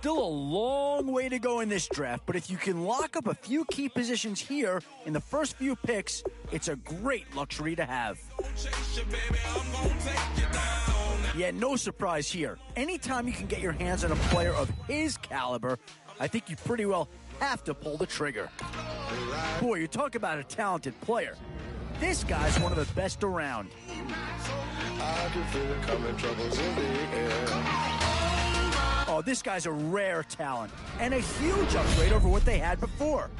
still a long way to go in this draft, but if you can lock up a few key positions here in the first few picks, it's a great luxury to have. Yeah, no surprise here. Anytime you can get your hands on a player of his caliber, I think you pretty well have to pull the trigger. Boy, you talk about a talented player. This guy's one of the best around. I can feel it coming, troubles in the air. Oh, this guy's a rare talent and a huge upgrade over what they had before.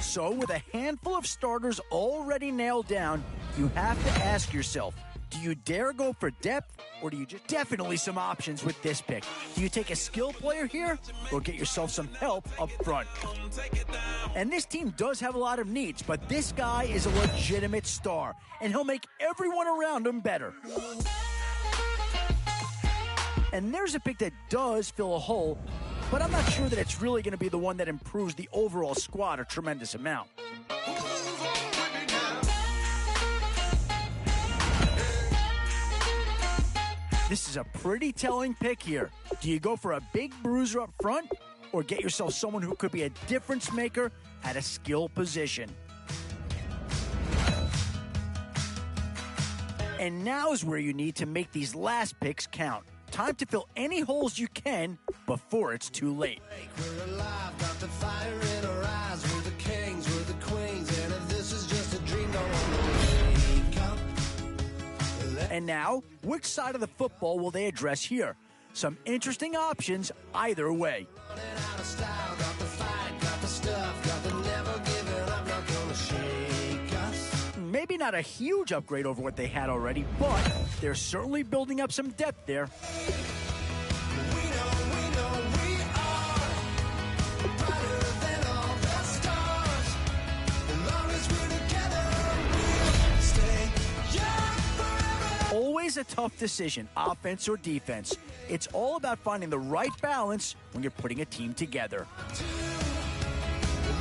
So, with a handful of starters already nailed down, you have to ask yourself, do you dare go for depth, or do you just definitely some options with this pick? Do you take a skill player here, or get yourself some help up front? And this team does have a lot of needs, but this guy is a legitimate star, and he'll make everyone around him better. And there's a pick that does fill a hole, but I'm not sure that it's really going to be the one that improves the overall squad a tremendous amount. This is a pretty telling pick here. Do you go for a big bruiser up front, or get yourself someone who could be a difference maker at a skill position? And now is where you need to make these last picks count. Time to fill any holes you can before it's too late. We're alive, got the fire in our eyes. We're the kings, we're the queens, and if this is just a dream, don't wake up. And now, which side of the football will they address here? Some interesting options either way. Out of style, got the fight, got the stuff, got the never giving up, not gonna shake us. Maybe not a huge upgrade over what they had already, but they're certainly building up some depth there. We know we are brighter than all the stars. As long as we're together, we'll stay young forever. Always a tough decision, offense or defense. It's all about finding the right balance when you're putting a team together. As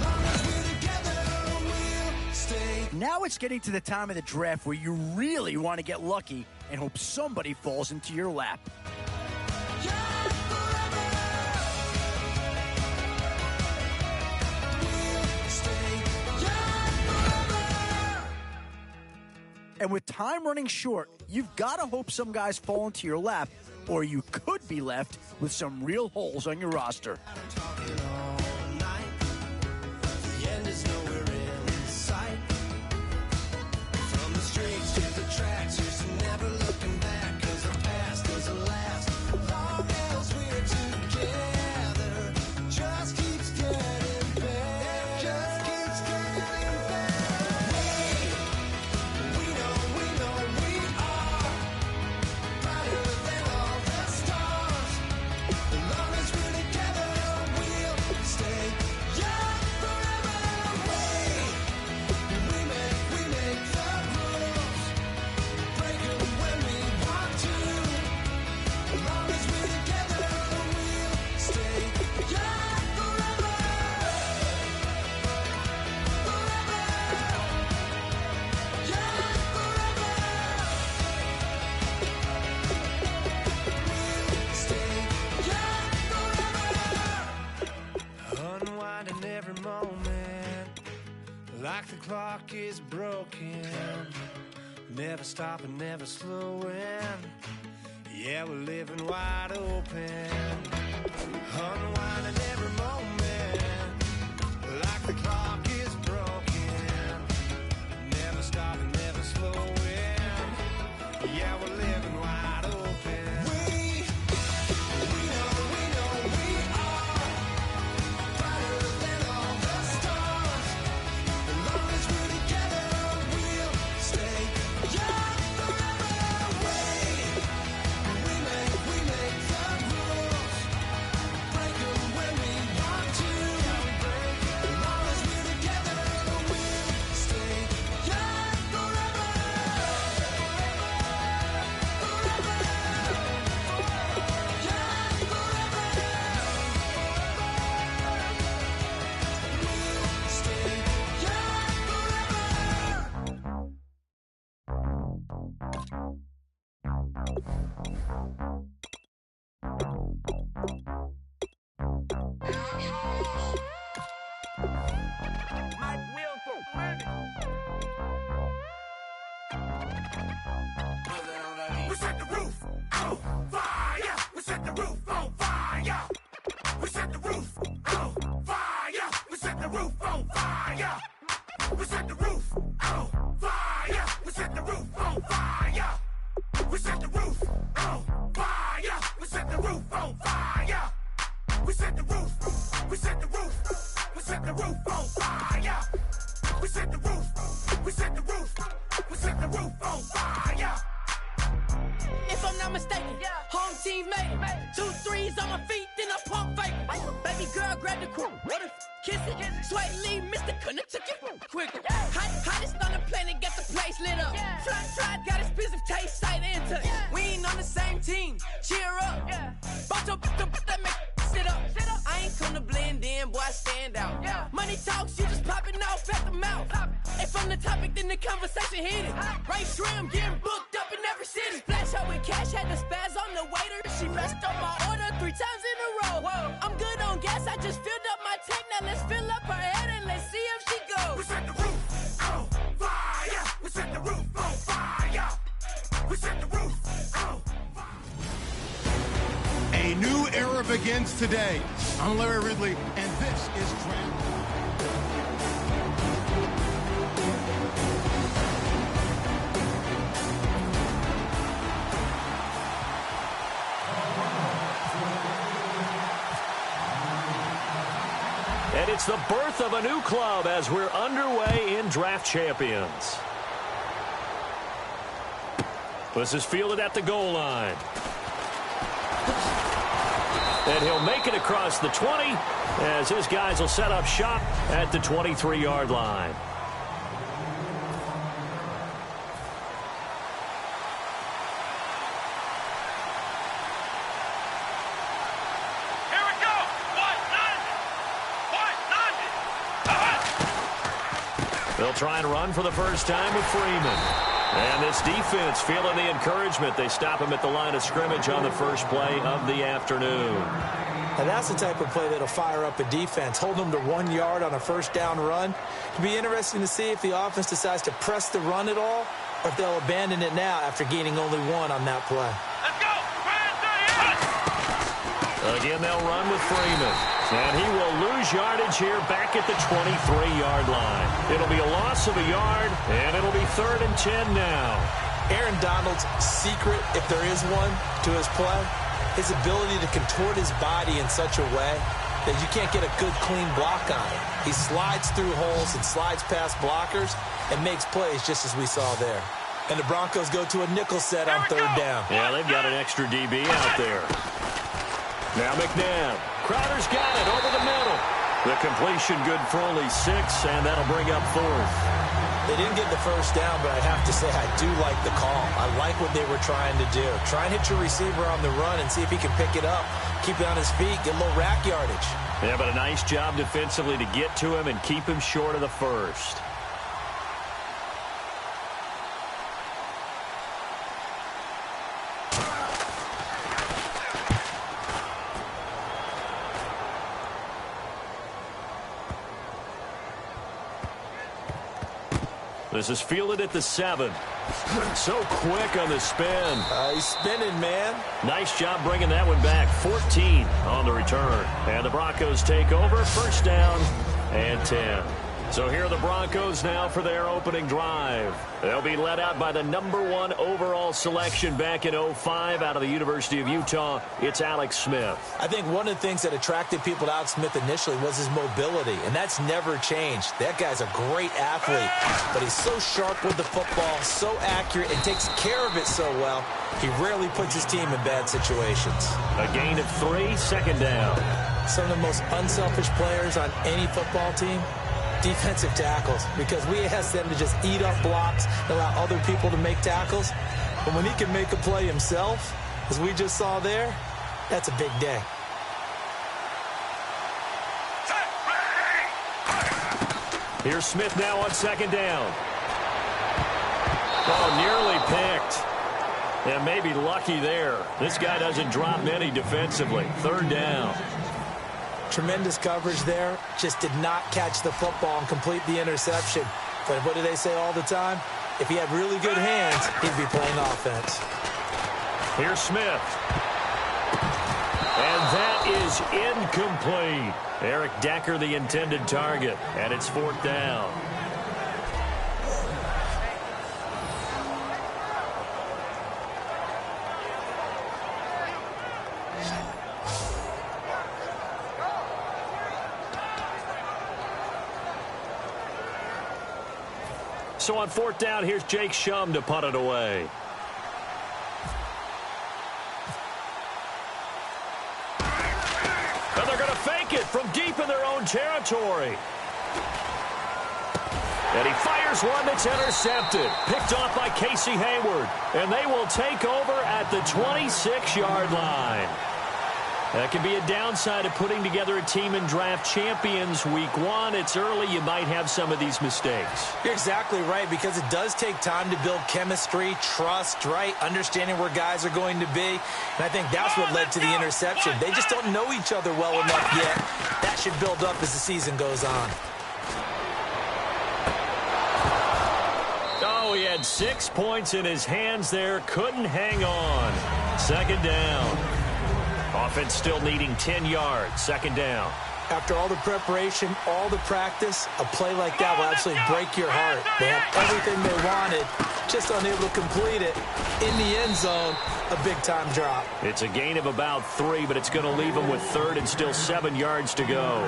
long as we're together, we'll stay. Now it's getting to the time of the draft where you really want to get lucky and hope somebody falls into your lap. Young forever. We'll stay young forever. And with time running short, you've got to hope some guys fall into your lap, or you could be left with some real holes on your roster. Talking all night. The end is nowhere in sight. From the streets to the tracks, here's to never looking back. 'Cause the past doesn't last. Long as we're together, just keeps getting better. Just keeps getting better. We know we are brighter than all the stars. As long as we're together, we'll stay young forever. We make the rules, break 'em when we want to. As long as we're together, we'll stay young forever. Forever. Young forever. We'll stay young forever. Unwinding every moment, like the clock is broken. Never stopping, never slowing. Yeah, we're living wide open. Unwinding every moment, like the clock is broken. Never stopping, never slowing. Yeah, we're living wide open. We know we are brighter than all the stars. As long as we're together, we'll stay young forever. We make the rules, break 'em when we want We set the roof on fire. We set the roof on fire. We set the roof on fire. We set the roof on fire. We set the roof on fire. We set the roof on fire. We set the roof on fire. We set the roof on fire. We set the roof. We set the roof. We set the roof on fire. We set the roof. We set the roof. We set the roof on fire. If I'm not mistaken, home team made it. 2 threes on my feet, then I pump fake. Baby girl, grab the quick. What if kiss it? Sweat leave, Mr. Couldn't took it quicker. Hottest on the planet, got the place lit up. Fly, got expensive taste, sight and touch. We ain't on the same team. Cheer up. Boto, that make sit up. I ain't come to blend in, boy, I stand out. Money talks, you just popping off at the mouth. If I'm the topic, then the conversation heated. Right shrimp, getting booked up in every city. Splash out with cash, had the spaz on the waiter. She messed up my order 3 times in a row. I'm good on gas, I just filled up my tank. Now let's fill up her head and let's see if she goes. We set the roof on fire. We set the roof on fire. We set the roof on fire. A new era begins today. I'm Larry Ridley, and this is Trent. And it's the birth of a new club as we're underway in Draft Champions. This is fielded at the goal line. And he'll make it across the 20 as his guys will set up shop at the 23-yard line. They'll try and run for the first time with Freeman. And this defense feeling the encouragement. They stop him at the line of scrimmage on the first play of the afternoon. And that's the type of play that'll fire up a defense. Hold them to 1 yard on a first down run. It'll be interesting to see if the offense decides to press the run at all or if they'll abandon it now after gaining only 1 on that play. Let's go! Again, they'll run with Freeman. And he will lose yardage here back at the 23-yard line. It'll be a loss of a yard, and it'll be 3rd and 10 now. Aaron Donald's secret, if there is one, to his play, his ability to contort his body in such a way that you can't get a good, clean block on him. He slides through holes and slides past blockers and makes plays just as we saw there. And the Broncos go to a nickel set on 3rd down. Yeah, they've got an extra DB out there. Now McNabb. Crowder's got it over the middle. The completion good for only 6, and that'll bring up 4th. They didn't get the first down, but I have to say I do like the call. I like what they were trying to do. Try and hit your receiver on the run and see if he can pick it up. Keep it on his feet, get a little rack yardage. Yeah, but a nice job defensively to get to him and keep him short of the first. This is fielded at the 7. So quick on the spin. He's spinning, man. Nice job bringing that one back. 14 on the return. And the Broncos take over. First down and 10. So here are the Broncos now for their opening drive. They'll be led out by the #1 overall selection back in 2005 out of the University of Utah. It's Alex Smith. I think one of the things that attracted people to Alex Smith initially was his mobility, and that's never changed. That guy's a great athlete, but he's so sharp with the football, so accurate, and takes care of it so well, he rarely puts his team in bad situations. A gain of 3, 2nd down. Some of the most unselfish players on any football team, defensive tackles, because we ask them to just eat up blocks and allow other people to make tackles. But when he can make a play himself, as we just saw there, that's a big day. Here's Smith now on 2nd down. Oh, nearly picked. And maybe lucky there. This guy doesn't drop many defensively. 3rd down. Tremendous coverage there. Just did not catch the football and complete the interception. But what do they say all the time? If he had really good hands, he'd be playing offense. Here's Smith. And that is incomplete. Eric Decker, the intended target. And it's 4th down. So on 4th down, here's Jake Shum to punt it away. And they're going to fake it from deep in their own territory. And he fires one that's intercepted. Picked off by Casey Hayward. And they will take over at the 26-yard line. That can be a downside of putting together a team in draft champions week 1. It's early. You might have some of these mistakes. You're exactly right, because it does take time to build chemistry, trust, right? Understanding where guys are going to be. And I think that's what led to the interception. They just don't know each other well enough yet. That should build up as the season goes on. Oh, he had 6 points in his hands there. Couldn't hang on. 2nd down. Offense still needing 10 yards. 2nd down. After all the preparation, all the practice, a play like that will absolutely break your heart. They had everything they wanted, just unable to complete it. In the end zone, a big-time drop. It's a gain of about 3, but it's going to leave them with 3rd and still 7 yards to go.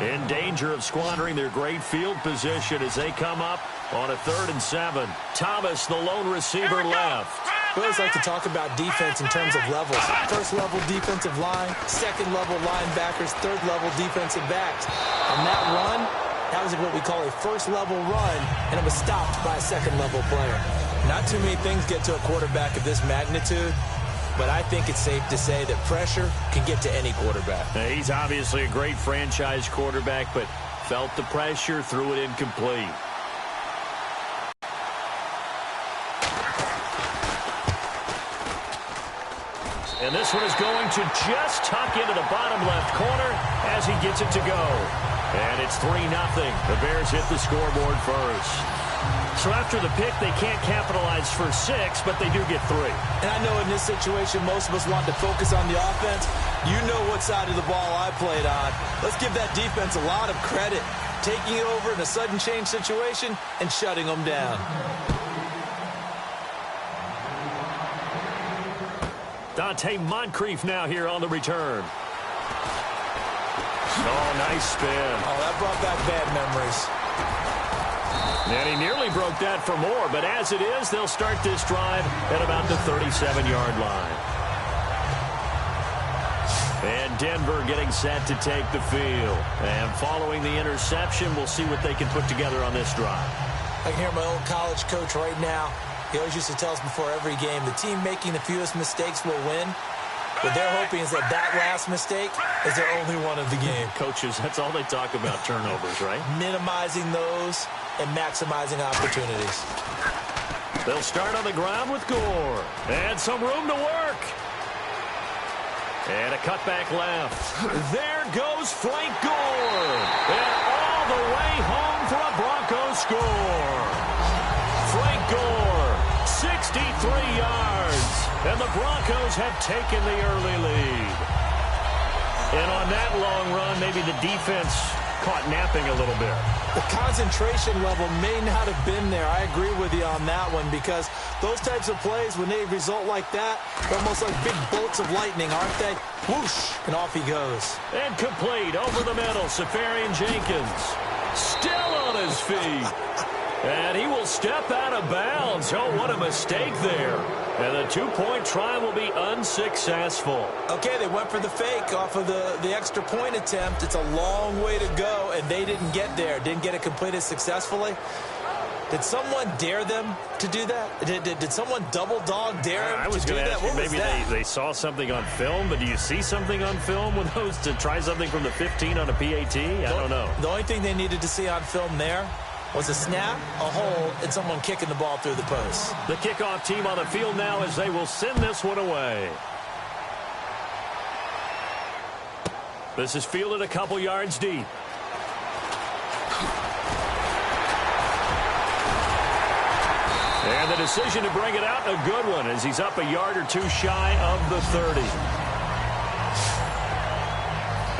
In danger of squandering their great field position as they come up on a 3rd and 7. Thomas, the lone receiver, left. We always like to talk about defense in terms of levels. 1st level defensive line, 2nd level linebackers, 3rd level defensive backs. On that run, that was what we call a 1st level run, and it was stopped by a 2nd level player. Not too many things get to a quarterback of this magnitude, but I think it's safe to say that pressure can get to any quarterback. Now, he's obviously a great franchise quarterback, but felt the pressure, threw it incomplete. And this one is going to just tuck into the bottom left corner as he gets it to go. And it's 3-0. The Bears hit the scoreboard first. So after the pick, they can't capitalize for 6, but they do get 3. And I know in this situation, most of us want to focus on the offense. You know what side of the ball I played on. Let's give that defense a lot of credit. Taking it over in a sudden change situation and shutting them down. Dante Moncrief now here on the return. Oh, nice spin. Oh, that brought back bad memories. And he nearly broke that for more, but as it is, they'll start this drive at about the 37-yard line. And Denver getting set to take the field. And following the interception, we'll see what they can put together on this drive. I can hear my old college coach right now. He always used to tell us before every game, the team making the fewest mistakes will win. What they're hoping is that that last mistake is their only one of the game. Coaches, that's all they talk about, turnovers, right? Minimizing those and maximizing opportunities. They'll start on the ground with Gore. And some room to work. And a cutback left. There goes Frank Gore. And all the way home for a Broncos score. Frank Gore, 63 yards. And the Broncos have taken the early lead. And on that long run, maybe the defense caught napping a little bit. The concentration level may not have been there. I agree with you on that one, because those types of plays, when they result like that, they're almost like big bolts of lightning, aren't they? Whoosh, and off he goes. And complete over the middle, Safarian Jenkins. Still on his feet. And he will step out of bounds. Oh, what a mistake there. And the two-point try will be unsuccessful. Okay, they went for the fake off of the extra point attempt. It's a long way to go, and they didn't get there. Didn't get it completed successfully. Did someone dare them to do that? Did someone double-dog dare them I was to do going to that? ask you, maybe they saw something on film, but do you see something on film with those to try something from the 15 on a PAT? I don't know. The only thing they needed to see on film there was a snap, a hold, and someone kicking the ball through the post. The kickoff team on the field now as they will send this one away. This is fielded a couple yards deep. And the decision to bring it out, a good one, as he's up a yard or two shy of the 30.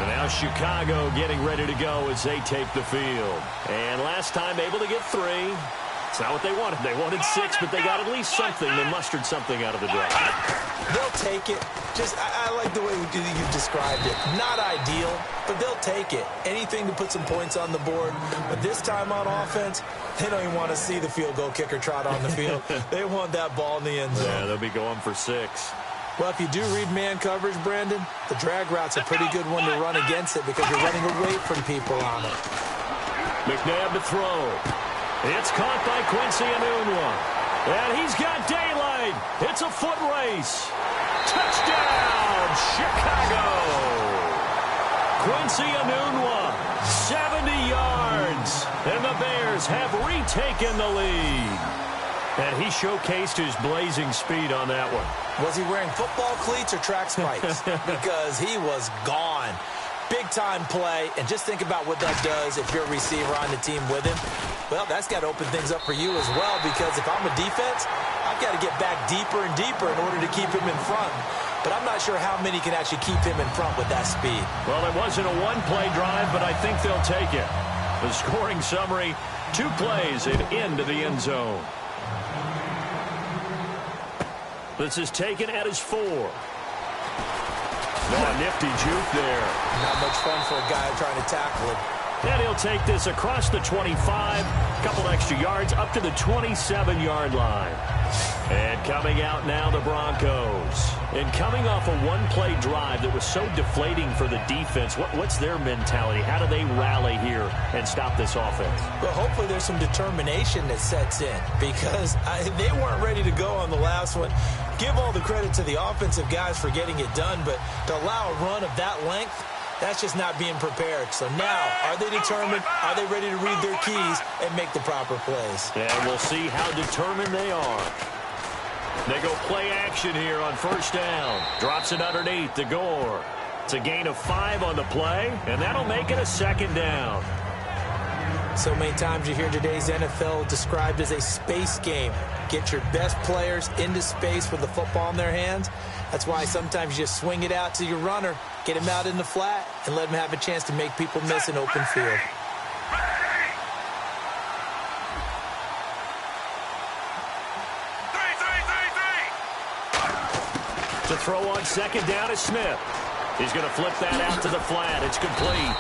And now Chicago getting ready to go as they take the field. And last time able to get 3. It's not what they wanted. They wanted 6, but they got at least something. They mustered something out of the drive. They'll take it. I like the way you've described it. Not ideal, but they'll take it. Anything to put some points on the board. But this time on offense, they don't even want to see the field goal kicker trot on the field. They want that ball in the end zone. Yeah, they'll be going for 6. Well, if you do read man coverage, Brandon, the drag route's a pretty good one to run against it because you're running away from people on it. McNabb to throw. It's caught by Quincy Enunwa. And he's got daylight. It's a foot race. Touchdown, Chicago. Quincy Enunwa, 70 yards. And the Bears have retaken the lead. And he showcased his blazing speed on that one. Was he wearing football cleats or track spikes? Because he was gone. Big-time play, and just think about what that does if you're a receiver on the team with him. Well, that's got to open things up for you as well, because if I'm a defense, I've got to get back deeper and deeper in order to keep him in front. But I'm not sure how many can actually keep him in front with that speed. Well, it wasn't a one-play drive, but I think they'll take it. The scoring summary, 2 plays and into the end zone. This is taken at his 4. Oh, nifty juke there. Not much fun for a guy trying to tackle it. And he'll take this across the 25, couple extra yards, up to the 27-yard line. And coming out now, the Broncos. And coming off a one-play drive that was so deflating for the defense, what's their mentality? How do they rally here and stop this offense? Well, hopefully there's some determination that sets in, because they weren't ready to go on the last one. Give all the credit to the offensive guys for getting it done, but to allow a run of that length, that's just not being prepared. So now, are they determined? Are they ready to read their keys and make the proper plays? And we'll see how determined they are. They go play action here on first down. Drops it underneath to Gore. It's a gain of 5 on the play, and that'll make it a 2nd down. So many times you hear today's NFL described as a space game. Get your best players into space with the football in their hands. That's why sometimes you just swing it out to your runner, get him out in the flat, and let him have a chance to make people miss an open field. To throw on 2nd down is Smith. He's going to flip that out to the flat. It's complete.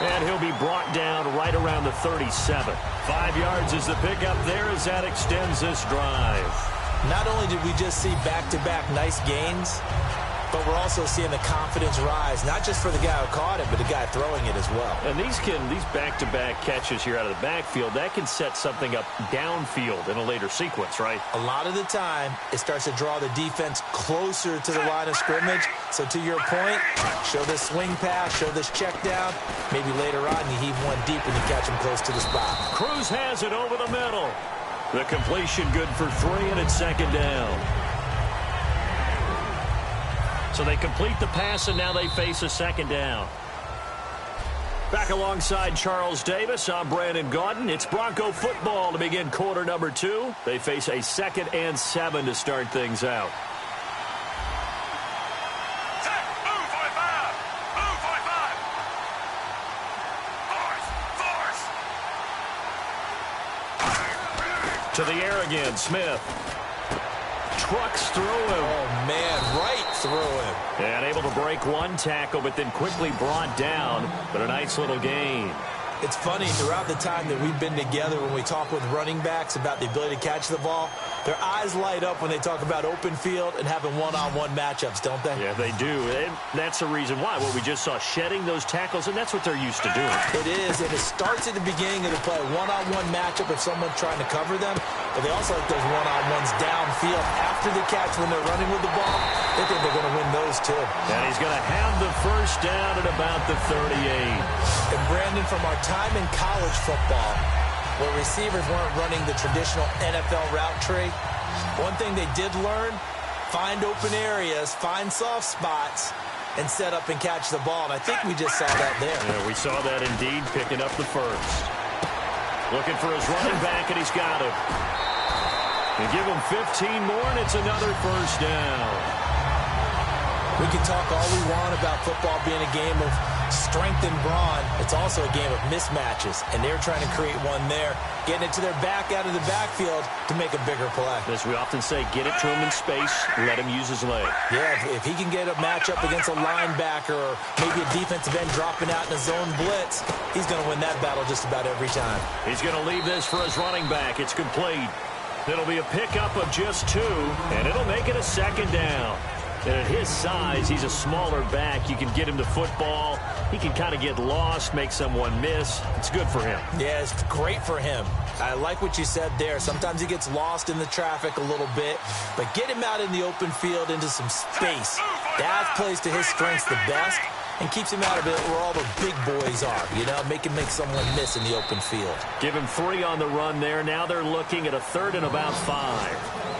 And he'll be brought down right around the 37. 5 yards is the pickup there as that extends this drive. Not only did we just see back-to-back nice gains, but we're also seeing the confidence rise, not just for the guy who caught it, but the guy throwing it as well. And these back-to-back catches here out of the backfield, that can set something up downfield in a later sequence, right? A lot of the time, it starts to draw the defense closer to the line of scrimmage. So to your point, show this swing pass, show this check down. Maybe later on, you heave one deep when you catch him close to the spot. Cruz has it over the middle. The completion good for 3, and it's 2nd down. So they complete the pass, and now they face a 2nd down. Back alongside Charles Davis, I'm Brandon Gaudin. It's Bronco football to begin quarter number 2. They face a 2nd and 7 to start things out. To the air again, Smith. Trucks through him. Oh, man, right through him. And able to break one tackle, but then quickly brought down. But a nice little gain. It's funny, throughout the time that we've been together, when we talk with running backs about the ability to catch the ball, their eyes light up when they talk about open field and having one-on-one matchups, don't they? Yeah, they do. And that's the reason why. What we just saw, shedding those tackles, and that's what they're used to doing. It is, and it starts at the beginning of the play. One-on-one matchup if someone's trying to cover them, but they also like those one-on-ones downfield after the catch when they're running with the ball. They think they're going to win those, too. And he's going to have the first down at about the 38. And, Brandon, from our time in college football, where receivers weren't running the traditional NFL route tree. One thing they did learn, find open areas, find soft spots, and set up and catch the ball. And I think we just saw that there. Yeah, we saw that indeed, picking up the first. Looking for his running back, and he's got him. You give him 15 more, and it's another first down. We can talk all we want about football being a game of strength and brawn. It's also a game of mismatches, and they're trying to create one there, getting it to their back out of the backfield to make a bigger play. As we often say, get it to him in space, let him use his leg. Yeah, if he can get a matchup against a linebacker or maybe a defensive end dropping out in a zone blitz, he's going to win that battle just about every time. He's going to leave this for his running back. It's complete. It'll be a pickup of just 2, and it'll make it a second down. And at his size, he's a smaller back. You can get him to football. He can kind of get lost, make someone miss. It's good for him. Yeah, it's great for him. I like what you said there. Sometimes he gets lost in the traffic a little bit, but get him out in the open field into some space. That plays to his strengths the best and keeps him out of it where all the big boys are, you know, make him make someone miss in the open field. Give him 3 on the run there. Now they're looking at a 3rd and about 5.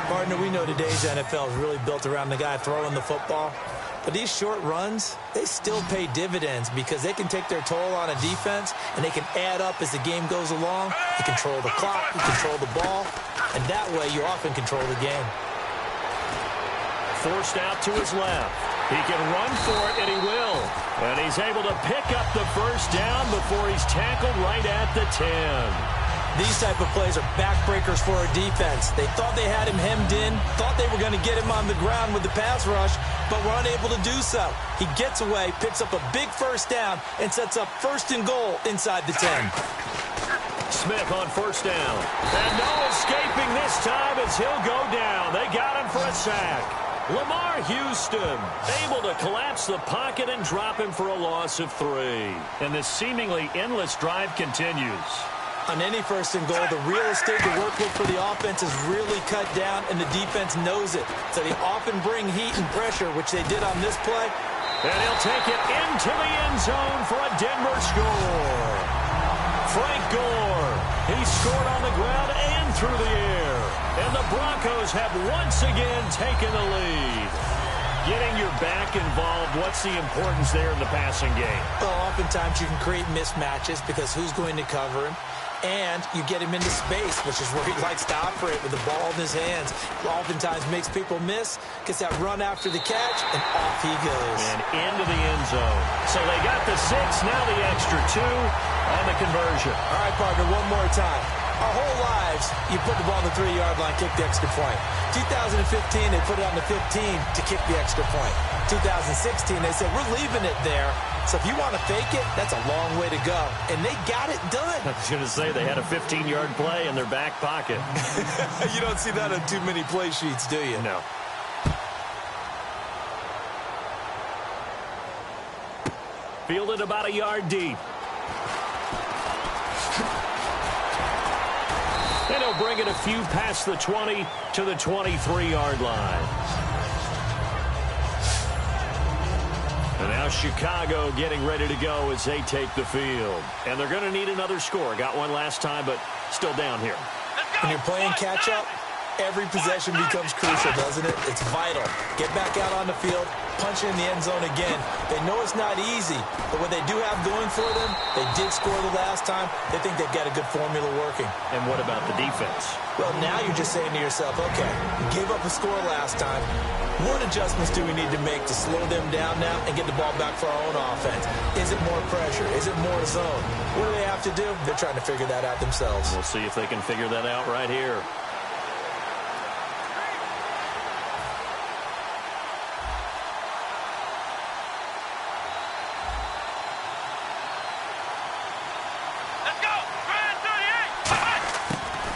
Partner, we know today's NFL is really built around the guy throwing the football. But these short runs, they still pay dividends because they can take their toll on a defense and they can add up as the game goes along. You control the clock, you control the ball, and that way you often control the game. Forced out to his left. He can run for it, and he will. And he's able to pick up the first down before he's tackled right at the 10. These type of plays are backbreakers for a defense. They thought they had him hemmed in, thought they were going to get him on the ground with the pass rush, but were unable to do so. He gets away, picks up a big first down, and sets up 1st and goal inside the 10. Smith on first down. And no escaping this time as he'll go down. They got him for a sack. Lamar Houston able to collapse the pocket and drop him for a loss of 3. And this seemingly endless drive continues. On any 1st and goal, the real estate to work with for the offense is really cut down, and the defense knows it. So they often bring heat and pressure, which they did on this play. And he'll take it into the end zone for a Denver score. Frank Gore, he scored on the ground and through the air. And the Broncos have once again taken the lead. Getting your back involved, what's the importance there in the passing game? Well, oftentimes you can create mismatches because who's going to cover him? And you get him into space, which is where he likes to operate with the ball in his hands. Oftentimes makes people miss, gets that run after the catch, and off he goes. And into the end zone. So they got the 6, now the extra 2 on the conversion. All right, partner, one more time. Our whole lives, you put the ball on the 3-yard line, kick the extra point. 2015, they put it on the 15 to kick the extra point. 2016, they said, we're leaving it there. So if you want to fake it, that's a long way to go. And they got it done. I was going to say, they had a 15-yard play in their back pocket. You don't see that on too many play sheets, do you? No. Fielded about a yard deep. And he'll bring it a few past the 20 to the 23-yard line. And now Chicago getting ready to go as they take the field. And they're going to need another score. Got one last time, but still down here. When you're playing catch-up, every possession becomes crucial, doesn't it? It's vital. Get back out on the field, punch it in the end zone again. They know it's not easy, but what they do have going for them, they did score the last time. They think they've got a good formula working. And what about the defense? Well, now you're just saying to yourself, okay, gave up a score last time. What adjustments do we need to make to slow them down now and get the ball back for our own offense? Is it more pressure? Is it more zone? What do they have to do? They're trying to figure that out themselves. We'll see if they can figure that out right here.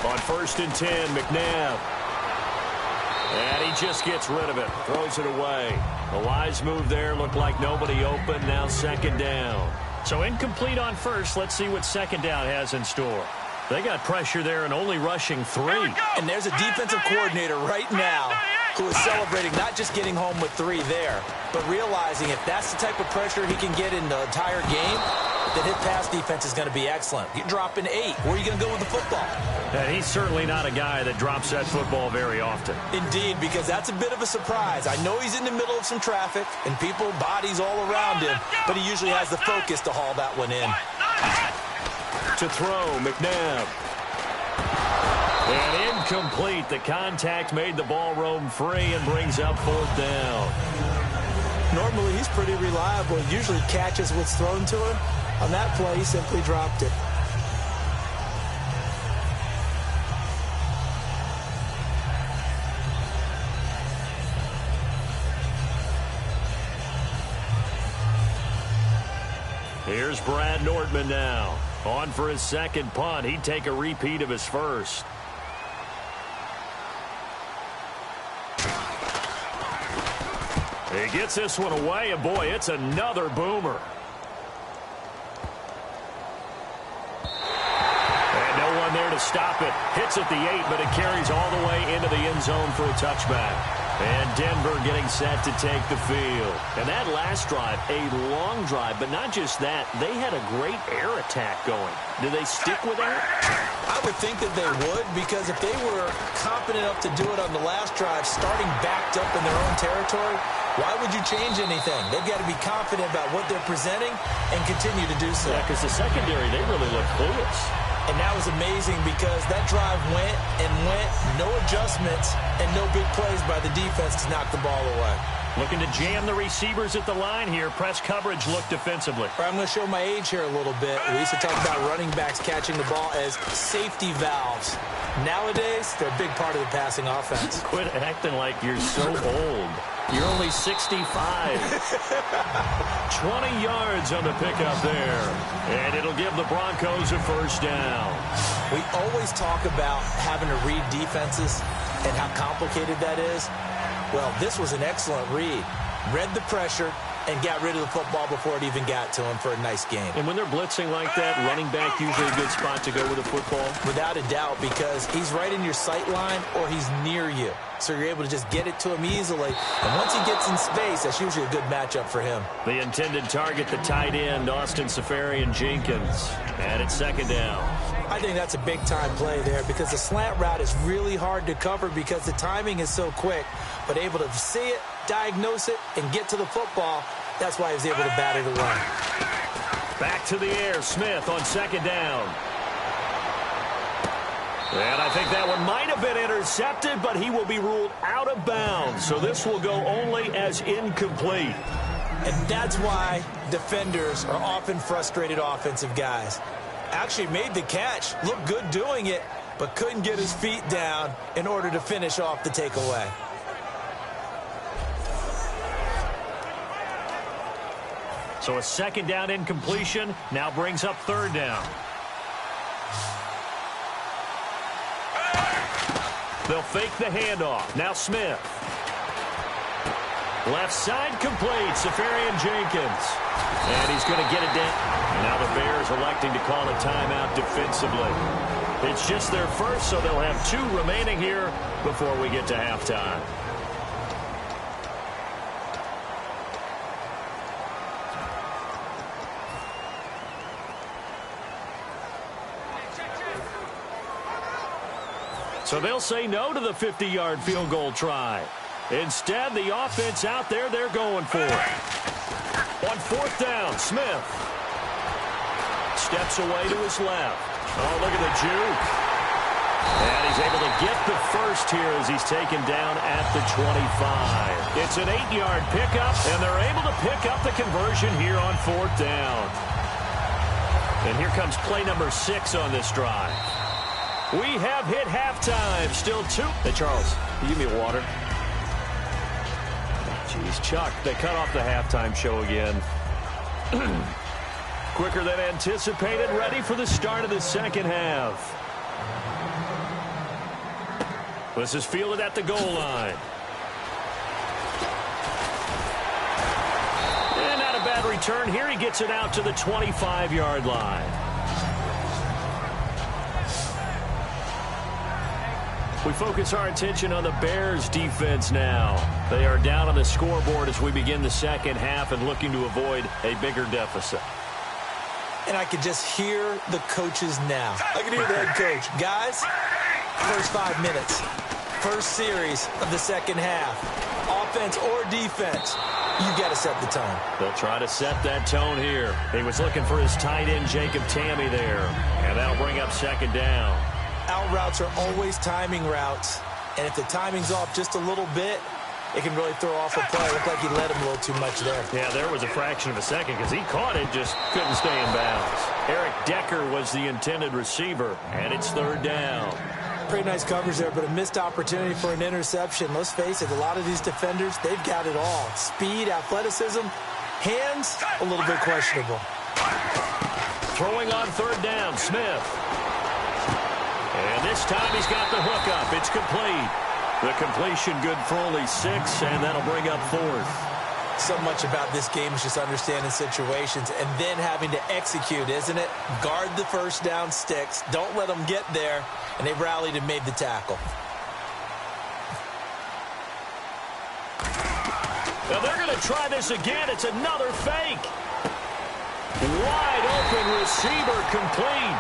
On 1st and 10, McNabb. And he just gets rid of it, throws it away. The wise move there, looked like nobody open, now 2nd down. So incomplete on 1st, let's see what 2nd down has in store. They got pressure there and only rushing 3. And there's a defensive coordinator right now who is celebrating not just getting home with 3 there, but realizing if that's the type of pressure he can get in the entire game, then his pass defense is going to be excellent. You're dropping 8. Where are you going to go with the football? And he's certainly not a guy that drops that football very often. Indeed, because that's a bit of a surprise. I know he's in the middle of some traffic and people, bodies all around him, but he usually has the focus to haul that one in. To throw, McNabb. And incomplete. The contact made the ball roam free and brings up 4th down. Normally, he's pretty reliable. He usually catches what's thrown to him. On that play, he simply dropped it. Here's Brad Nordman now. On for his second punt. He'd take a repeat of his first. He gets this one away, and boy, it's another boomer. And no one there to stop it. Hits at the 8, but it carries all the way into the end zone for a touchback. And Denver getting set to take the field. And that last drive, a long drive, but not just that. They had a great air attack going. Do they stick with that? I would think that they would, because if they were confident enough to do it on the last drive, starting backed up in their own territory, why would you change anything? They've got to be confident about what they're presenting and continue to do so. Yeah, because the secondary, they really look clueless. And that was amazing because that drive went and went, no adjustments, and no big plays by the defense to knock the ball away. Looking to jam the receivers at the line here. Press coverage look defensively. I'm going to show my age here a little bit. We used to talk about running backs catching the ball as safety valves. Nowadays, they're a big part of the passing offense. Quit acting like you're so old. You're only 65. 20 yards on the pickup there. And it'll give the Broncos a first down. We always talk about having to read defenses and how complicated that is. Well, this was an excellent read. Read the pressure and got rid of the football before it even got to him for a nice game. And when they're blitzing like that, running back usually a good spot to go with the football? Without a doubt, because he's right in your sight line or he's near you. So you're able to just get it to him easily. And once he gets in space, that's usually a good matchup for him. The intended target, the tight end, Austin Seferian-Jenkins. And it's 2nd down. I think that's a big-time play there because the slant route is really hard to cover because the timing is so quick. But able to see it, diagnose it, and get to the football, that's why he was able to bat it away. Back to the air, Smith on 2nd down. And I think that one might have been intercepted, but he will be ruled out of bounds. So this will go only as incomplete. And that's why defenders are often frustrated offensive guys. Actually made the catch, looked good doing it, but couldn't get his feet down in order to finish off the takeaway. So a 2nd down incompletion now brings up 3rd down. They'll fake the handoff. Now Smith. Left side complete. Seferian-Jenkins. And he's going to get it down. Now the Bears electing to call a timeout defensively. It's just their first, so they'll have 2 remaining here before we get to halftime. So they'll say no to the 50-yard field goal try. Instead, the offense out there, they're going for it. On 4th down, Smith steps away to his left. Oh, look at the juke. And he's able to get the first here as he's taken down at the 25. It's an 8-yard pickup, and they're able to pick up the conversion here on 4th down. And here comes play number 6 on this drive. We have hit halftime. Still 2. Hey, Charles, you give me a water. Jeez, Chuck, they cut off the halftime show again. Quicker than anticipated, ready for the start of the 2nd half. This is fielded at the goal line. And not a bad return here. He gets it out to the 25-yard line. We focus our attention on the Bears defense now. They are down on the scoreboard as we begin the 2nd half and looking to avoid a bigger deficit. and I could just hear the coaches now. I can hear the head coach. Guys, first 5 minutes, first series of the second half, offense or defense, you've got to set the tone. They'll try to set that tone here. He was looking for his tight end, Jacob Tammy, there, and that'll bring up second down. Out routes are always timing routes, and if the timing's off just a little bit, it can really throw off a play. It looked like he let him a little too much there. Yeah, there was a fraction of a second because he caught it, just couldn't stay in bounds. Eric Decker was the intended receiver, and it's third down. Pretty nice coverage there, but a missed opportunity for an interception. Let's face it, a lot of these defenders, they've got it all. Speed, athleticism, hands, a little bit questionable. Throwing on third down, Smith. And this time he's got the hook up. It's complete. The completion good for only 6, and that'll bring up fourth. So much about this game is just understanding situations and then having to execute, isn't it? Guard the first down sticks. Don't let them get there. And they rallied and made the tackle. Now they're going to try this again. It's another fake. Wide open receiver complete.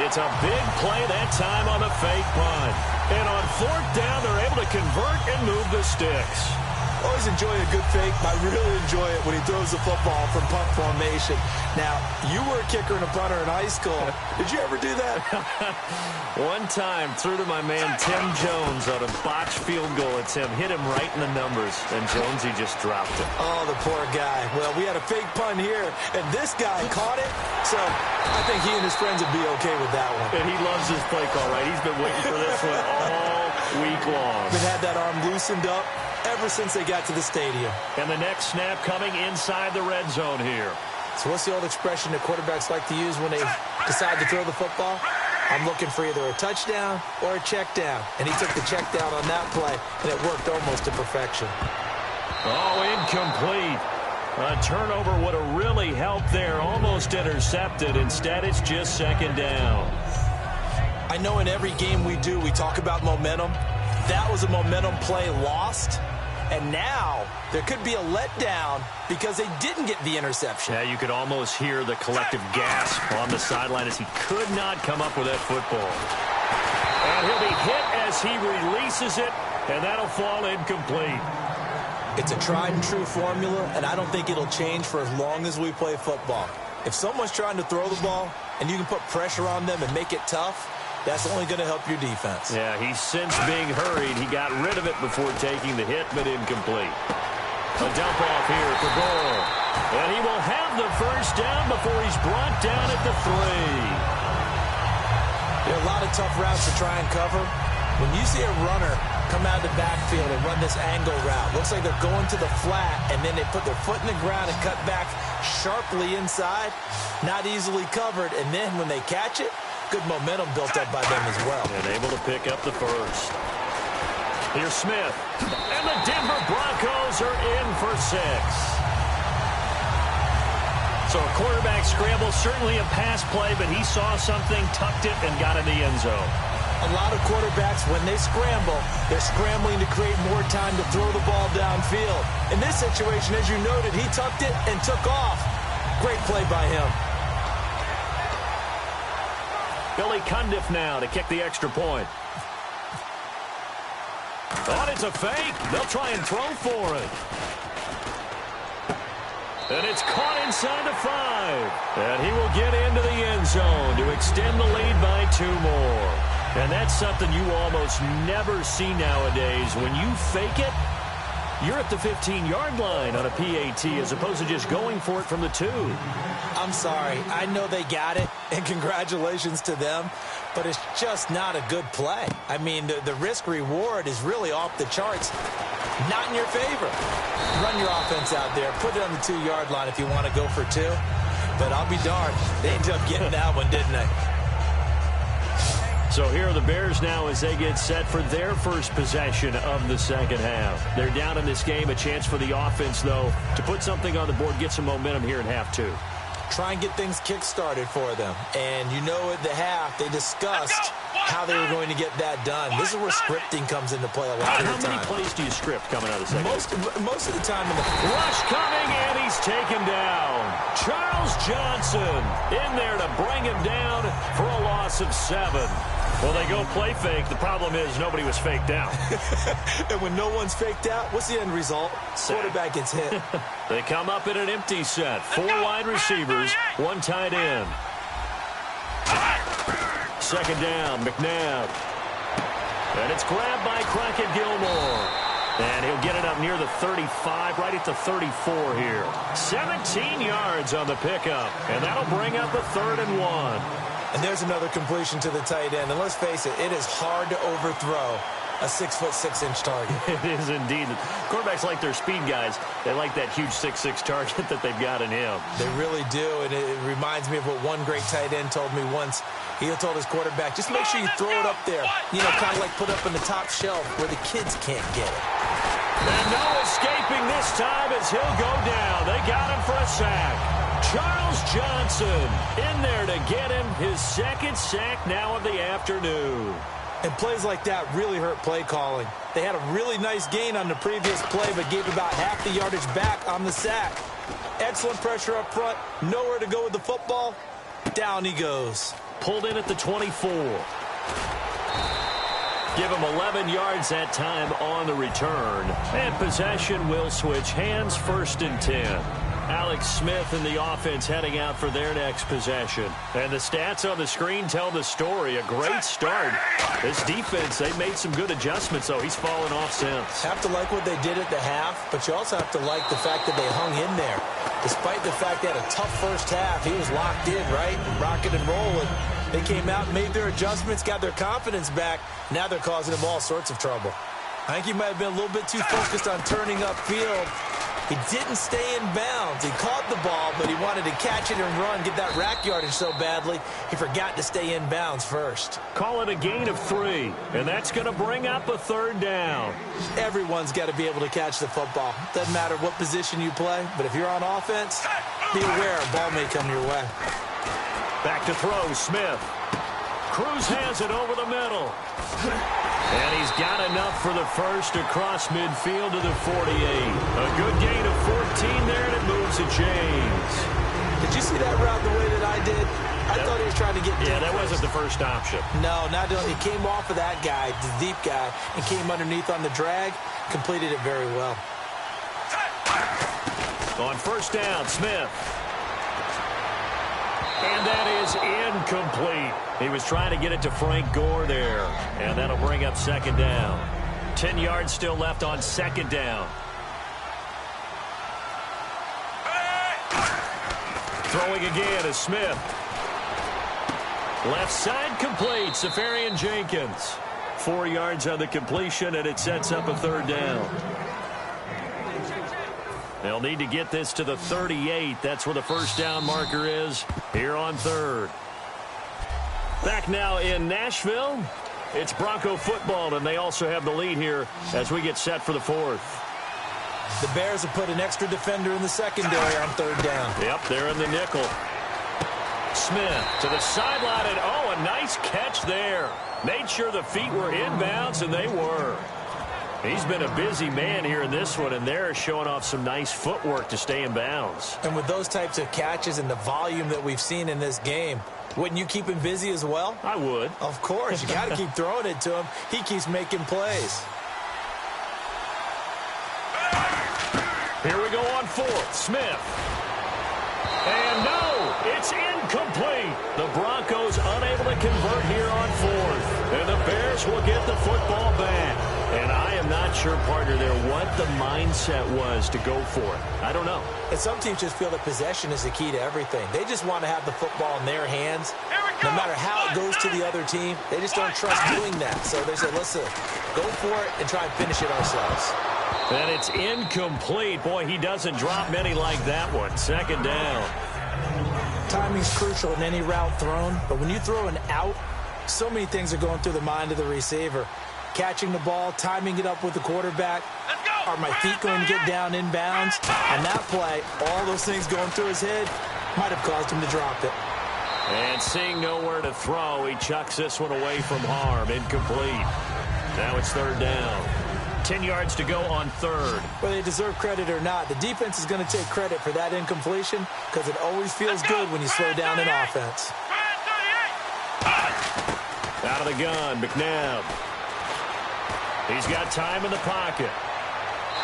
It's a big play that time on the fake punt. And on fourth down, they're able to convert and move the sticks. Always enjoy a good fake. I really enjoy it when he throws the football from punt formation. Now, you were a kicker and a punter in high school. Did you ever do that? One time, threw to my man Tim Jones on a botched field goal attempt. Hit him right in the numbers, and Jonesy just dropped it. Oh, the poor guy. Well, we had a fake punt here, and this guy caught it. So I think he and his friends would be okay with that one. And he loves his play call, right? He's been waiting for this one all week long. Been had that arm loosened up ever since they got to the stadium. And the next snap coming inside the red zone here. So what's the old expression that quarterbacks like to use when they decide to throw the football? I'm looking for either a touchdown or a check down. And he took the check down on that play, and it worked almost to perfection. Oh, incomplete. A turnover would have really helped there. Almost intercepted. Instead, it's just second down. I know in every game we do, we talk about momentum. That was a momentum play lost. And now there could be a letdown because they didn't get the interception. Yeah, you could almost hear the collective gasp on the sideline as he could not come up with that football. And he'll be hit as he releases it, and that'll fall incomplete. It's a tried and true formula, and I don't think it'll change for as long as we play football. If someone's trying to throw the ball and you can put pressure on them and make it tough, that's only going to help your defense. Yeah, he's since being hurried. He got rid of it before taking the hit, but incomplete. A dump off here for goal. And he will have the first down before he's brought down at the 3. There are a lot of tough routes to try and cover. When you see a runner come out of the backfield and run this angle route, looks like they're going to the flat, and then they put their foot in the ground and cut back sharply inside, not easily covered, and then when they catch it, good momentum built up by them as well. And able to pick up the first. Here's Smith. And the Denver Broncos are in for 6. So a quarterback scramble, certainly a pass play, but he saw something, tucked it, and got in the end zone. A lot of quarterbacks, when they scramble, they're scrambling to create more time to throw the ball downfield. In this situation, as you noted, he tucked it and took off. Great play by him. Billy Cundiff now to kick the extra point. Oh, it's a fake. They'll try and throw for it. And it's caught inside the 5. And he will get into the end zone to extend the lead by 2 more. And that's something you almost never see nowadays. When you fake it, you're at the 15-yard line on a PAT as opposed to just going for it from the 2. I'm sorry. I know they got it, and congratulations to them, but it's just not a good play. I mean, the risk-reward is really off the charts. Not in your favor. Run your offense out there. Put it on the 2-yard line if you want to go for 2. But I'll be darned. They ended up getting that one, didn't they? So here are the Bears now as they get set for their first possession of the second half. They're down in this game. A chance for the offense, though, to put something on the board, get some momentum here in half 2. Try and get things kick-started for them. And you know at the half, they discussed how they were going to get that done. This is where scripting comes into play a lot of the time. How many plays do you script coming out of the second? Most of the time in the rush coming, and he's taken down. Charles Johnson in there to bring him down for a loss of 7. Well, they go play fake. The problem is nobody was faked out. And when no one's faked out, what's the end result? Quarterback gets hit. They come up in an empty set. 4 wide receivers, 1 tight end. Second down, McNabb. And it's grabbed by Crockett Gilmore. And he'll get it up near the 35, right at the 34 here. 17 yards on the pickup. And that'll bring up a 3rd and 1. And there's another completion to the tight end. And let's face it, it is hard to overthrow a 6'6" target. It is indeed. Quarterbacks like their speed guys. They like that huge 6'6" target that they've got in him. They really do. And it reminds me of what one great tight end told me once. He told his quarterback, just make sure you throw it up there. You know, kind of like put up on the top shelf where the kids can't get it. And no escaping this time as he'll go down. They got him for a sack. Charles Johnson in there to get him his 2nd sack now of the afternoon. And plays like that really hurt play calling. They had a really nice gain on the previous play, but gave about half the yardage back on the sack. Excellent pressure up front. Nowhere to go with the football. Down he goes. Pulled in at the 24. Give him 11 yards that time on the return. And possession will switch hands, 1st and 10. Alex Smith and the offense heading out for their next possession. And the stats on the screen tell the story. A great start. This defense, they've made some good adjustments, though. He's fallen off since. Have to like what they did at the half, but you also have to like the fact that they hung in there. Despite the fact they had a tough first half, he was locked in, right? Rocking and rolling. They came out, made their adjustments, got their confidence back. Now they're causing him all sorts of trouble. I think he might have been a little bit too focused on turning upfield. He didn't stay in bounds. He caught the ball, but he wanted to catch it and run, get that rack yardage so badly, he forgot to stay in bounds first. Call it a gain of 3, and that's going to bring up a 3rd down. Everyone's got to be able to catch the football. Doesn't matter what position you play, but if you're on offense, be aware a ball may come your way. Back to throw, Smith. Cruz has it over the middle. And he's got enough for the first across midfield to the 48. A good gain of 14 there, and it moves to James. Did you see that route the way that I did? I thought he was trying to get deep. Yeah, that wasn't the first option. No, not doing. He came off of that guy, the deep guy, and came underneath on the drag. Completed it very well. On 1st down, Smith. And that is incomplete. He was trying to get it to Frank Gore there. And that'll bring up 2nd down. 10 yards still left on 2nd down. Throwing again is Smith. Left side complete. Safarian Jenkins. 4 yards on the completion, and it sets up a 3rd down. They'll need to get this to the 38. That's where the 1st down marker is here on 3rd. Back now in Nashville. It's Bronco football, and they also have the lead here as we get set for the 4th. The Bears have put an extra defender in the secondary on 3rd down. Yep, they're in the nickel. Smith to the sideline, and oh, a nice catch there. Made sure the feet were inbounds, and they were. He's been a busy man here in this one, and they're showing off some nice footwork to stay in bounds. And with those types of catches and the volume that we've seen in this game, wouldn't you keep him busy as well? I would. Of course. You got to keep throwing it to him. He keeps making plays. Here we go on 4th. Smith. And no, it's incomplete. The Broncos unable to convert here on 4th. And the Bears will get the football back. And I am not sure, partner, there what the mindset was to go for it. I don't know. And some teams just feel that possession is the key to everything. They just want to have the football in their hands. No matter how it goes to the other team, they just don't trust doing that. So they say, listen, go for it and try and finish it ourselves. And it's incomplete. Boy, he doesn't drop many like that one. 2nd down. Timing's crucial in any route thrown, but when you throw an out, so many things are going through the mind of the receiver. Catching the ball, timing it up with the quarterback. Are my feet going to get down in bounds? And that play, all those things going through his head, might have caused him to drop it. And seeing nowhere to throw, he chucks this one away from harm. Incomplete. Now it's third down. 10 yards to go on third. Whether they deserve credit or not, the defense is going to take credit for that incompletion because it always feels good when you slow down an offense. Out of the gun, McNabb. He's got time in the pocket.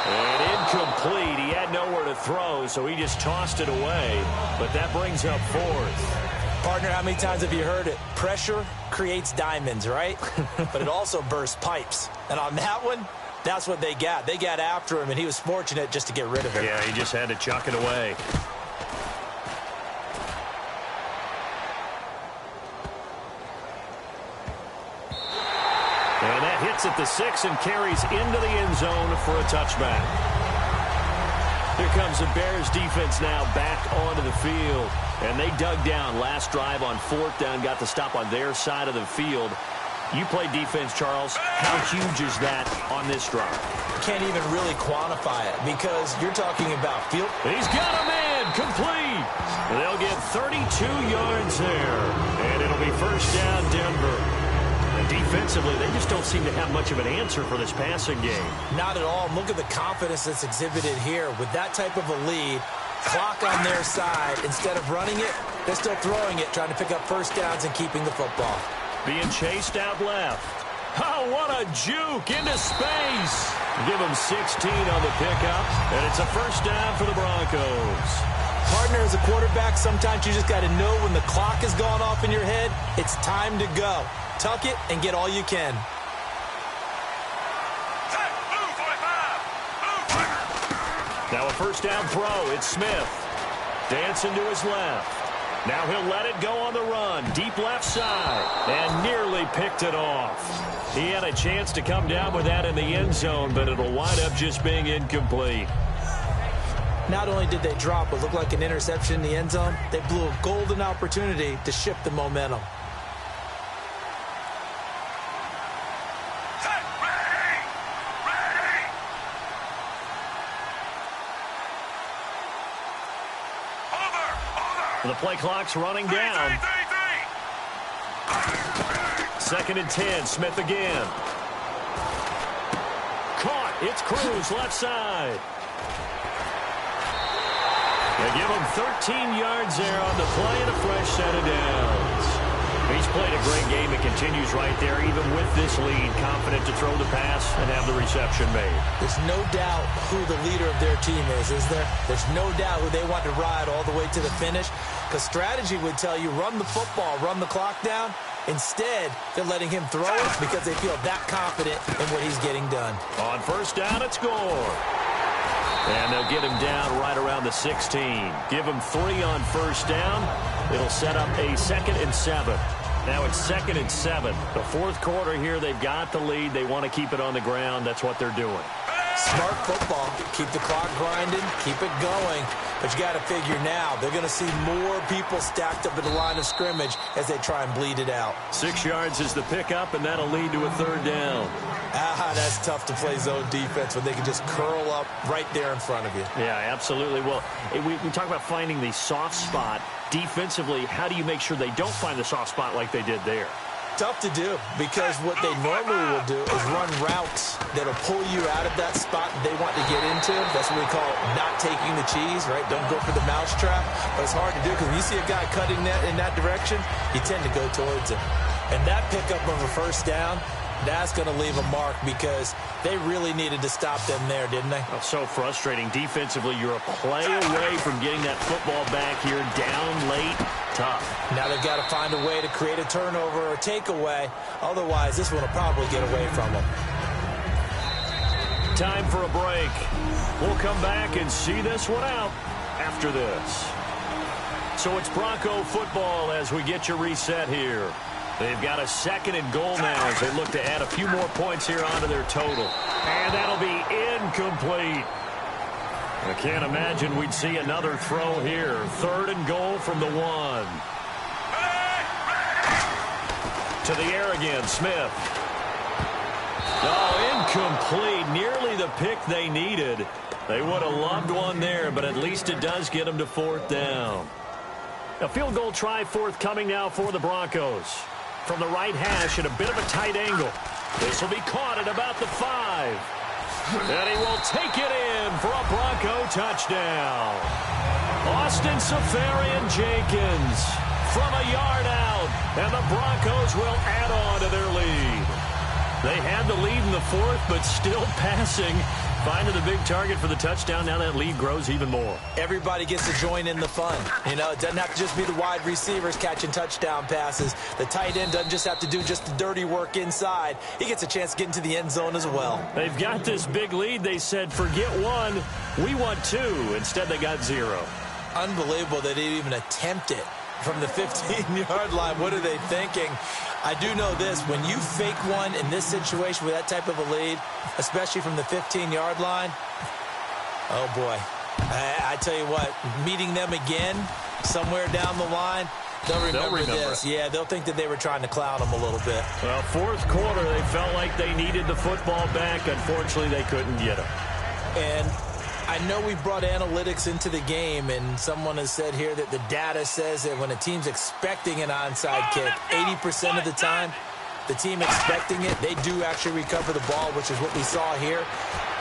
And incomplete. He had nowhere to throw, so he just tossed it away. But that brings up fourth. Partner, how many times have you heard it? Pressure creates diamonds, right? But it also bursts pipes. And on that one, that's what they got. They got after him, and he was fortunate just to get rid of it. Yeah, he just had to chuck it away. And that hits at the 6 and carries into the end zone for a touchback. Here comes the Bears defense now back onto the field. And they dug down last drive on fourth down, got the stop on their side of the field. You play defense, Charles. How huge is that on this drive? Can't even really quantify it because you're talking about field. He's got a man complete. They'll get 32 yards there. And it'll be first down, Denver. And defensively, they just don't seem to have much of an answer for this passing game. Not at all. Look at the confidence that's exhibited here. With that type of a lead, clock on their side, instead of running it, they're still throwing it, trying to pick up first downs and keeping the football. Being chased out left. Oh, what a juke into space. Give them 16 on the pickup, and it's a first down for the Broncos. Partner, as a quarterback, sometimes you just got to know when the clock has gone off in your head, it's time to go. Tuck it and get all you can. Now a first down throw. It's Smith. Dancing to his left. Now he'll let it go on the run. Deep left side. And nearly picked it off. He had a chance to come down with that in the end zone, but it'll wind up just being incomplete. Not only did they drop what looked like an interception in the end zone, they blew a golden opportunity to shift the momentum. The play clock's running down. Second and 10. Smith again. Caught. It's Cruz left side. They give him 13 yards there on the play and a fresh set of downs. He's played a great game and continues right there, even with this lead, confident to throw the pass and have the reception made. There's no doubt who the leader of their team is there? There's no doubt who they want to ride all the way to the finish, because strategy would tell you run the football, run the clock down. Instead, they're letting him throw it because they feel that confident in what he's getting done. On first down, it's score. And they'll get him down right around the 16. Give him 3 on first down. It'll set up a 2nd and 7. Now it's 2nd and 7. The fourth quarter here, they've got the lead. They want to keep it on the ground. That's what they're doing. Smart football. Keep the clock grinding. Keep it going. But you got to figure now, they're going to see more people stacked up at the line of scrimmage as they try and bleed it out. 6 yards is the pickup, and that'll lead to a third down. That's tough to play zone defense when they can just curl up right there in front of you. Yeah, absolutely. Well, we talk about finding the soft spot. Defensively, how do you make sure they don't find the soft spot like they did there? Tough to do, because what they normally will do is run routes that'll pull you out of that spot they want to get into. That's what we call not taking the cheese, right? Don't go for the mousetrap. But it's hard to do because when you see a guy cutting that in that direction, you tend to go towards him. And that pickup of a first down, that's going to leave a mark because they really needed to stop them there, didn't they? Oh, so frustrating. Defensively, you're a play away from getting that football back here, down late, tough. Now they've got to find a way to create a turnover or a takeaway. Otherwise, this one will probably get away from them. Time for a break. We'll come back and see this one out after this. So it's Bronco football as we get you reset here. They've got a 2nd and goal now as they look to add a few more points here onto their total. And that'll be incomplete. I can't imagine we'd see another throw here. 3rd and goal from the 1. To the air again, Smith. Oh, incomplete. Nearly the pick they needed. They would have loved one there, but at least it does get them to 4th down. A field goal try forthcoming now for the Broncos. From the right hash at a bit of a tight angle. This will be caught at about the 5. And he will take it in for a Bronco touchdown. Austin Safarian-Jenkins from a yard out. And the Broncos will add on to their lead. They had the lead in the 4th, but still passing. Finding the big target for the touchdown. Now that lead grows even more. Everybody gets to join in the fun. You know, it doesn't have to just be the wide receivers catching touchdown passes. The tight end doesn't just have to do just the dirty work inside. He gets a chance to get into the end zone as well. They've got this big lead. They said, forget 1, we want 2. Instead, they got 0. Unbelievable that they even attempt it from the 15-yard line. What are they thinking? I do know this. When you fake one in this situation with that type of a lead, especially from the 15-yard line, oh, boy. I tell you what, meeting them again somewhere down the line, they'll remember this. Yeah, they'll think that they were trying to clown them a little bit. Well, 4th quarter, they felt like they needed the football back. Unfortunately, they couldn't get it. And I know we brought analytics into the game, and someone has said here that the data says that when a team's expecting an onside kick, 80% of the time, the team expecting it, they do actually recover the ball, which is what we saw here.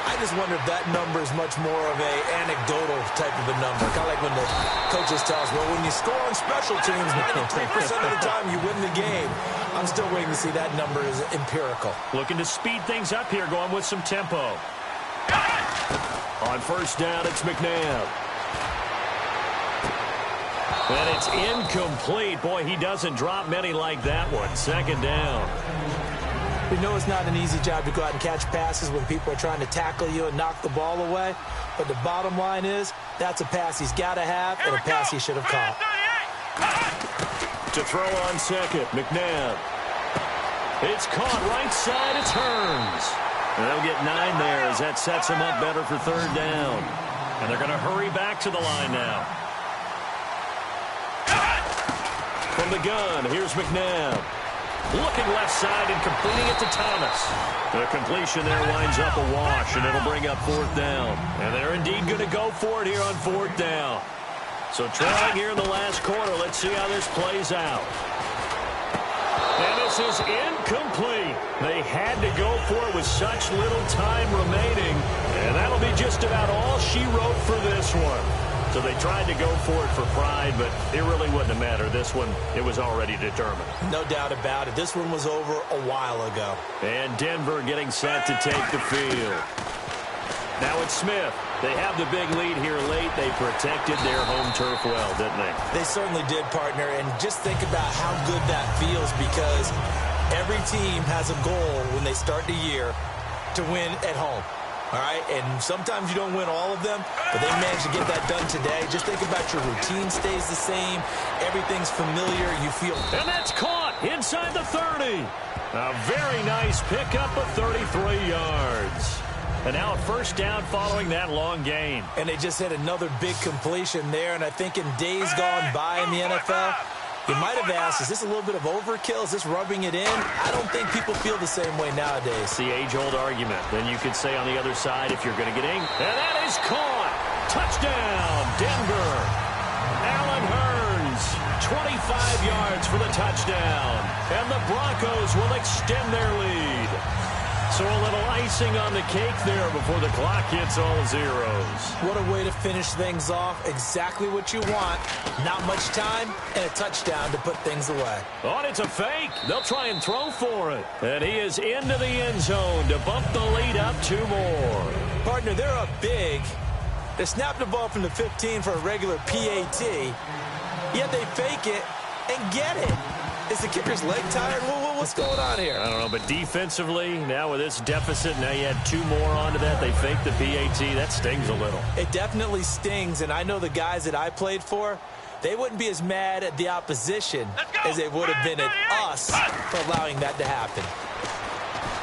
I just wonder if that number is much more of a anecdotal type of a number. Kind of like when the coaches tell us, well, when you score on special teams, 93% of the time you win the game. I'm still waiting to see that number is empirical. Looking to speed things up here, going with some tempo. On 1st down, it's McNabb. And it's incomplete. Boy, he doesn't drop many like that one. 2nd down. We know it's not an easy job to go out and catch passes when people are trying to tackle you and knock the ball away. But the bottom line is, that's a pass he's got to have and a pass he should have caught. To throw on 2nd, McNabb. It's caught right side. It's Hearns. And they'll get 9 there as that sets them up better for 3rd down. And they're going to hurry back to the line now. From the gun, here's McNabb. Looking left side and completing it to Thomas. The completion there winds up a wash, and it'll bring up 4th down. And they're indeed going to go for it here on 4th down. So trailing here in the last quarter. Let's see how this plays out. And this is incomplete. They had to go for it with such little time remaining. And that'll be just about all she wrote for this one. So they tried to go for it for pride, but it really wouldn't have mattered. This one, it was already determined. No doubt about it. This one was over a while ago. And Denver getting set to take the field. Now it's Smith. They have the big lead here late. They protected their home turf well, didn't they? They certainly did, partner. And just think about how good that feels, because every team has a goal when they start the year to win at home. All right, and sometimes you don't win all of them, but they managed to get that done today. Just think about your routine stays the same. Everything's familiar. You feel... And that's caught inside the 30. A very nice pickup of 33 yards. And now a 1st down following that long gain. And they just had another big completion there, and I think in days gone by in the NFL, you might have asked, is this a little bit of overkill? Is this rubbing it in? I don't think people feel the same way nowadays. It's the age-old argument. Then you could say on the other side, if you're going to get angry. And that is caught. Touchdown, Denver. Allen Hearns, 25 yards for the touchdown. And the Broncos will extend their lead. So a little icing on the cake there before the clock hits all zeros. What a way to finish things off. Exactly what you want. Not much time and a touchdown to put things away. Oh, and it's a fake. They'll try and throw for it. And he is into the end zone to bump the lead up 2 more. Partner, they're up big. They snapped the ball from the 15 for a regular PAT. Yet they fake it and get it. Is the kicker's leg tired? What's going on here? I don't know, but defensively, now with this deficit, now you add 2 more onto that. They fake the PAT. That stings a little. It definitely stings, and I know the guys that I played for, they wouldn't be as mad at the opposition as they would have been at us for allowing that to happen.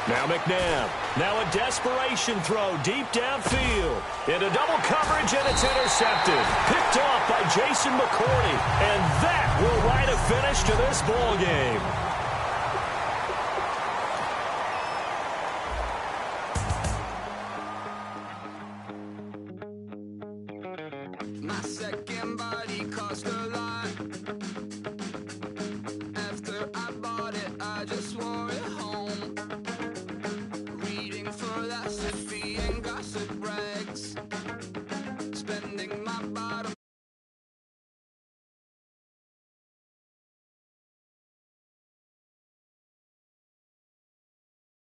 Now McNabb. Now a desperation throw deep downfield. Into double coverage, and it's intercepted. Picked off by Jason McCourty. And that will write a finish to this ball game. My second body cost a lot. After I bought it, I just wore it home. Reading philosophy and gossip rags. Spending my bottom